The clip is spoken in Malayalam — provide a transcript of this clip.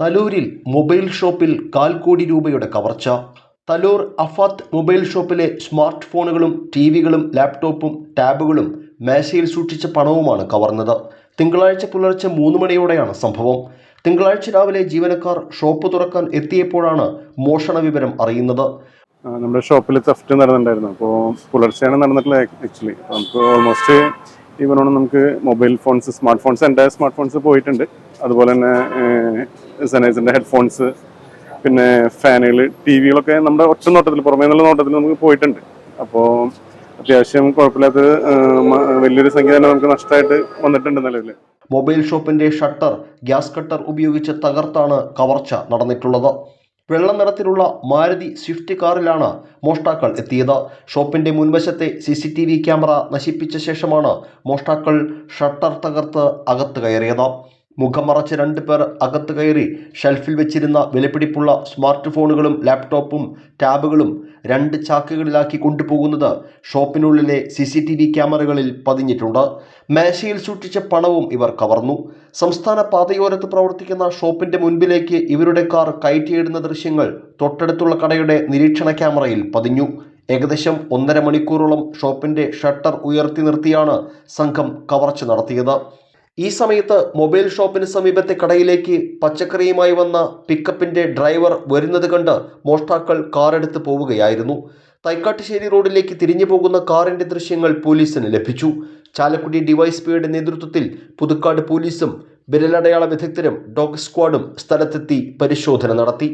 തലൂരിൽ മൊബൈൽ ഷോപ്പിൽ 1/4 കോടി രൂപയുടെ കവർച്ച. തലൂർ അഫാത്ത് മൊബൈൽ ഷോപ്പിലെ സ്മാർട്ട് ഫോണുകളും ടിവികളും ലാപ്ടോപ്പും ടാബുകളും മേശയിൽ സൂക്ഷിച്ച പണവുമാണ് കവർന്നത്. തിങ്കളാഴ്ച പുലർച്ചെ 3 മണിയോടെയാണ് സംഭവം. തിങ്കളാഴ്ച രാവിലെ ജീവനക്കാർ ഷോപ്പ് തുറക്കാൻ എത്തിയപ്പോഴാണ് മോഷണ വിവരം അറിയുന്നത്. നമ്മുടെ ഷോപ്പിൽ തെഫ്റ്റ് നടന്നിട്ടുണ്ടായിരുന്നു. അപ്പോൾ പുലർച്ചെയാണ് നടന്നിട്ടുള്ളത്. ആക്ച്വലി നമുക്ക് ഓൾമോസ്റ്റ് ഈവനോണം നമുക്ക് മൊബൈൽ ഫോൺസ്, സ്മാർട്ട് ഫോൺസ്, എൻ്റെ സ്മാർട്ട് ഫോൺസ് പോയിട്ടുണ്ട്. അതുപോലെ തന്നെ സെനൈസിൻ്റെ ഹെഡ്ഫോൺസ്, പിന്നെ ഫാനുകൾ, ടി വികളൊക്കെ നമ്മുടെ ഒറ്റ നോട്ടത്തിൽ, പുറമേ നിന്നുള്ള നോട്ടത്തിൽ നമുക്ക് പോയിട്ടുണ്ട്. അപ്പോൾ അത്യാവശ്യം കുഴപ്പമില്ലാത്ത വലിയൊരു സംഖ്യ തന്നെ നമുക്ക് നഷ്ടമായിട്ട് വന്നിട്ടുണ്ട് നിലവിൽ. മൊബൈൽ ഷോപ്പിന്റെ ഷട്ടർ ഗ്യാസ് കട്ടർ ഉപയോഗിച്ച് തകർത്താണ് കവർച്ച നടന്നിട്ടുള്ളത്. വെള്ള നിറത്തിലുള്ള മാരുതി സ്വിഫ്റ്റ് കാറിലാണ് മോഷ്ടാക്കൾ എത്തിയത്. ഷോപ്പിന്റെ മുൻവശത്തെ CCTV ക്യാമറ നശിപ്പിച്ച ശേഷമാണ് മോഷ്ടാക്കൾ ഷട്ടർ തകർത്ത് അകത്ത് കയറിയത്. മുഖം മറച്ച് 2 പേർ അകത്ത് കയറി ഷെൽഫിൽ വെച്ചിരുന്ന വിലപിടിപ്പുള്ള സ്മാർട്ട് ഫോണുകളും ലാപ്ടോപ്പും ടാബുകളും 2 ചാക്കുകളിലാക്കി കൊണ്ടുപോകുന്നത് ഷോപ്പിനുള്ളിലെ CCTV ക്യാമറകളിൽ പതിഞ്ഞിട്ടുണ്ട്. മേശയിൽ സൂക്ഷിച്ച പണവും ഇവർ കവർന്നു. സംസ്ഥാന പാതയോരത്ത് പ്രവർത്തിക്കുന്ന ഷോപ്പിന്റെ മുൻപിലേക്ക് ഇവരുടെ കാർ കയറ്റിയിടുന്ന ദൃശ്യങ്ങൾ തൊട്ടടുത്തുള്ള കടയുടെ നിരീക്ഷണ ക്യാമറയിൽ പതിഞ്ഞു. ഏകദേശം 1.5 മണിക്കൂറോളം ഷോപ്പിന്റെ ഷട്ടർ ഉയർത്തി നിർത്തിയാണ് സംഘം കവർച്ച നടത്തിയത്. ഈ സമയത്ത് മൊബൈൽ ഷോപ്പിന് സമീപത്തെ കടയിലേക്ക് പച്ചക്കറിയുമായി വന്ന പിക്കപ്പിന്റെ ഡ്രൈവർ വരുന്നത് കണ്ട് മോഷ്ടാക്കൾ കാറെടുത്ത് പോവുകയായിരുന്നു. തൈക്കാട്ടുശ്ശേരി റോഡിലേക്ക് തിരിഞ്ഞു പോകുന്ന കാറിന്റെ ദൃശ്യങ്ങൾ പോലീസിന് ലഭിച്ചു. ചാലക്കുടി ഡിവൈഎസ്പിയുടെ നേതൃത്വത്തിൽ പുതുക്കാട് പോലീസും വിരലടയാള വിദഗ്ധരും ഡോഗ് സ്ക്വാഡും സ്ഥലത്തെത്തി പരിശോധന നടത്തി.